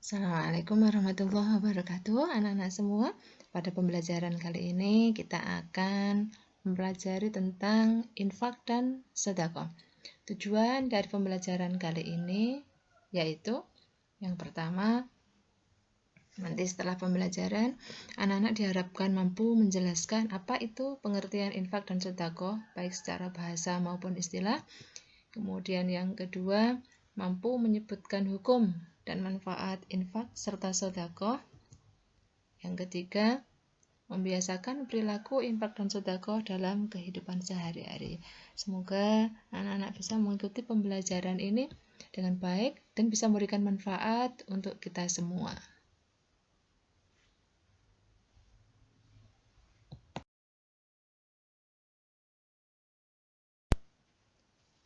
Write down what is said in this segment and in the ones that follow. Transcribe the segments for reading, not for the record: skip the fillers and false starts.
Assalamualaikum warahmatullahi wabarakatuh, anak-anak semua. Pada pembelajaran kali ini kita akan mempelajari tentang infak dan sedekah. Tujuan dari pembelajaran kali ini yaitu yang pertama, nanti setelah pembelajaran anak-anak diharapkan mampu menjelaskan apa itu pengertian infak dan sedekah baik secara bahasa maupun istilah. Kemudian yang kedua, mampu menyebutkan hukum dan manfaat infak serta sedekah. Yang ketiga, membiasakan perilaku infak dan sedekah dalam kehidupan sehari-hari. Semoga anak-anak bisa mengikuti pembelajaran ini dengan baik dan bisa memberikan manfaat untuk kita semua.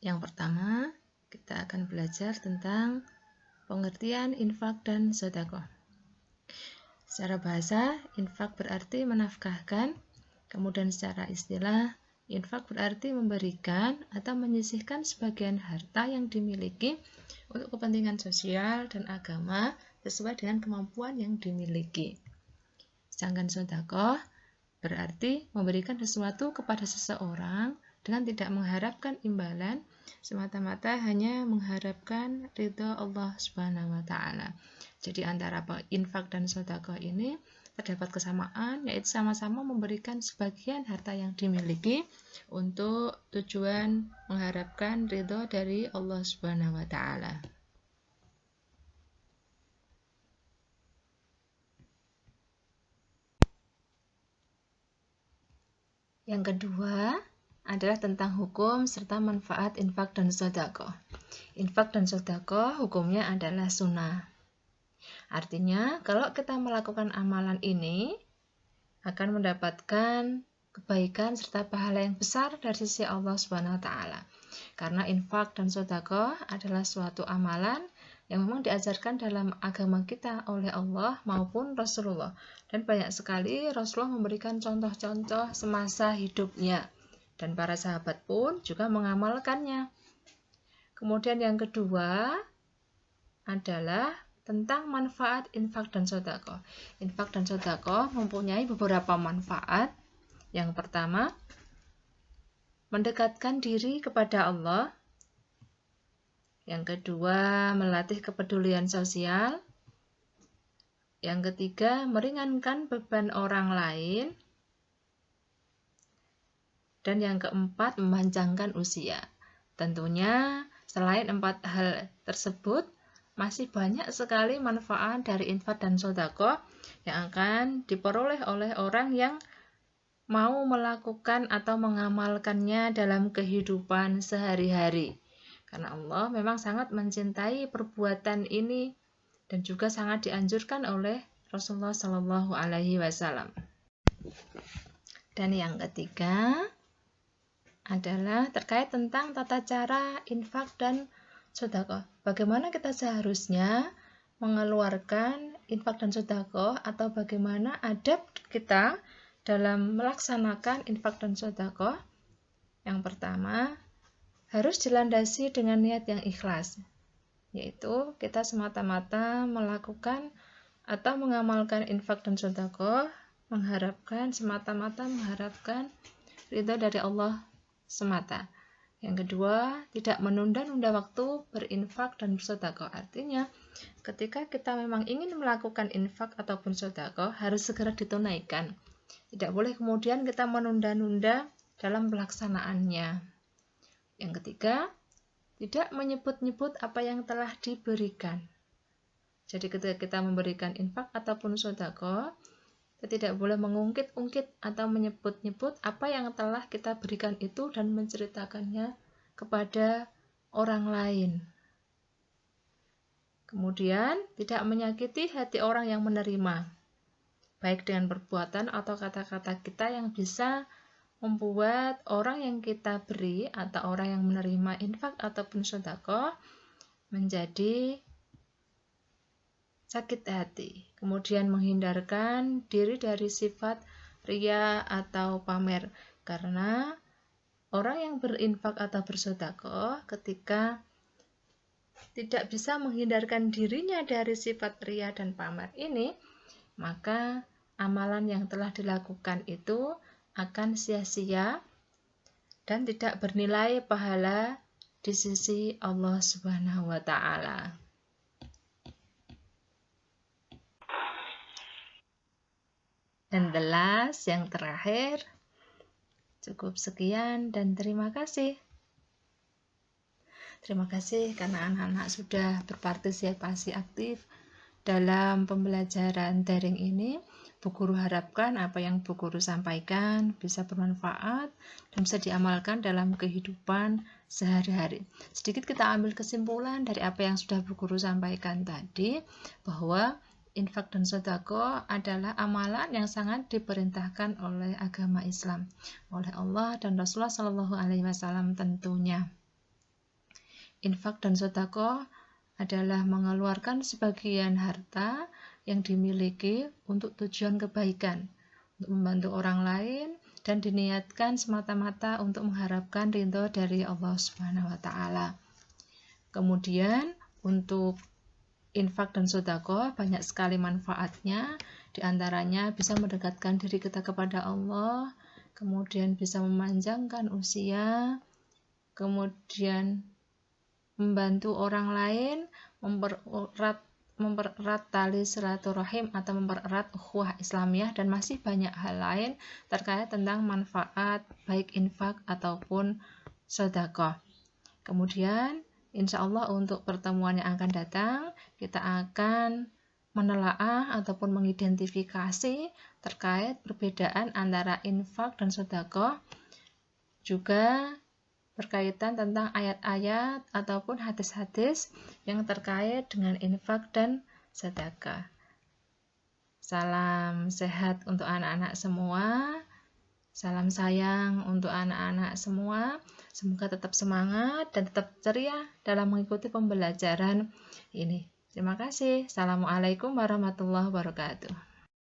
Yang pertama, kita akan belajar tentang pengertian infak dan sedekah. Secara bahasa, infak berarti menafkahkan, kemudian secara istilah, infak berarti memberikan atau menyisihkan sebagian harta yang dimiliki untuk kepentingan sosial dan agama sesuai dengan kemampuan yang dimiliki. Sedangkan sedekah berarti memberikan sesuatu kepada seseorang dengan tidak mengharapkan imbalan, semata-mata hanya mengharapkan ridha Allah Subhanahu wa Ta'ala. Jadi antara infak dan sedekah ini terdapat kesamaan, yaitu sama-sama memberikan sebagian harta yang dimiliki untuk tujuan mengharapkan ridha dari Allah Subhanahu wa Ta'ala. Yang kedua adalah tentang hukum serta manfaat infak dan sedekah. Infak dan sedekah hukumnya adalah sunnah. Artinya, kalau kita melakukan amalan ini akan mendapatkan kebaikan serta pahala yang besar dari sisi Allah Subhanahu wa Ta'ala. Karena infak dan sedekah adalah suatu amalan yang memang diajarkan dalam agama kita oleh Allah maupun Rasulullah. Dan banyak sekali Rasulullah memberikan contoh-contoh semasa hidupnya. Dan para sahabat pun juga mengamalkannya. Kemudian yang kedua adalah tentang manfaat infak dan sedekah. Infak dan sedekah mempunyai beberapa manfaat. Yang pertama, mendekatkan diri kepada Allah. Yang kedua, melatih kepedulian sosial. Yang ketiga, meringankan beban orang lain. Dan yang keempat, memanjangkan usia. Tentunya, selain 4 hal tersebut, masih banyak sekali manfaat dari infak dan sedekah yang akan diperoleh oleh orang yang mau melakukan atau mengamalkannya dalam kehidupan sehari-hari. Karena Allah memang sangat mencintai perbuatan ini dan juga sangat dianjurkan oleh Rasulullah Shallallahu Alaihi Wasallam. Dan yang ketiga adalah terkait tentang tata cara infak dan sedekah. Bagaimana kita seharusnya mengeluarkan infak dan sedekah atau bagaimana adab kita dalam melaksanakan infak dan sedekah. Yang pertama, harus dilandasi dengan niat yang ikhlas, yaitu kita semata-mata melakukan atau mengamalkan infak dan sedekah semata-mata mengharapkan ridha dari Allah semata. Yang kedua, tidak menunda-nunda waktu berinfak dan bersedekah. Artinya, ketika kita memang ingin melakukan infak ataupun sedekah, harus segera ditunaikan. Tidak boleh kemudian kita menunda-nunda dalam pelaksanaannya. Yang ketiga, tidak menyebut-nyebut apa yang telah diberikan. Jadi ketika kita memberikan infak ataupun sedekah, kita tidak boleh mengungkit-ungkit atau menyebut-nyebut apa yang telah kita berikan itu dan menceritakannya kepada orang lain. Kemudian, tidak menyakiti hati orang yang menerima, baik dengan perbuatan atau kata-kata kita yang bisa membuat orang yang kita beri atau orang yang menerima infak ataupun sedekah menjadi sakit hati. Kemudian menghindarkan diri dari sifat ria atau pamer. Karena orang yang berinfak atau bersedekah ketika tidak bisa menghindarkan dirinya dari sifat ria dan pamer ini, maka amalan yang telah dilakukan itu akan sia-sia dan tidak bernilai pahala di sisi Allah Subhanahu wa Ta'ala. Dan the last, yang terakhir, cukup sekian dan terima kasih. Terima kasih karena anak-anak sudah berpartisipasi aktif dalam pembelajaran daring ini. Bu Guru harapkan apa yang Bu Guru sampaikan bisa bermanfaat dan bisa diamalkan dalam kehidupan sehari-hari. Sedikit kita ambil kesimpulan dari apa yang sudah Bu Guru sampaikan tadi, bahwa infak dan sedekah adalah amalan yang sangat diperintahkan oleh agama Islam, oleh Allah dan Rasulullah SAW tentunya. Infak dan sedekah adalah mengeluarkan sebagian harta yang dimiliki untuk tujuan kebaikan, untuk membantu orang lain, dan diniatkan semata-mata untuk mengharapkan ridho dari Allah Subhanahu wa Ta'ala. Kemudian untuk infak dan sedekah banyak sekali manfaatnya, diantaranya bisa mendekatkan diri kita kepada Allah, kemudian bisa memanjangkan usia, kemudian membantu orang lain, mempererat tali silaturahim atau mempererat ukhuwah Islamiyah, dan masih banyak hal lain terkait tentang manfaat baik infak ataupun sedekah. Kemudian insya Allah untuk pertemuan yang akan datang kita akan menelaah ataupun mengidentifikasi terkait perbedaan antara infak dan sedekah, juga berkaitan tentang ayat-ayat ataupun hadis-hadis yang terkait dengan infak dan sedekah. Salam sehat untuk anak-anak semua. Salam sayang untuk anak-anak semua. Semoga tetap semangat dan tetap ceria dalam mengikuti pembelajaran ini. Terima kasih. Assalamualaikum warahmatullahi wabarakatuh.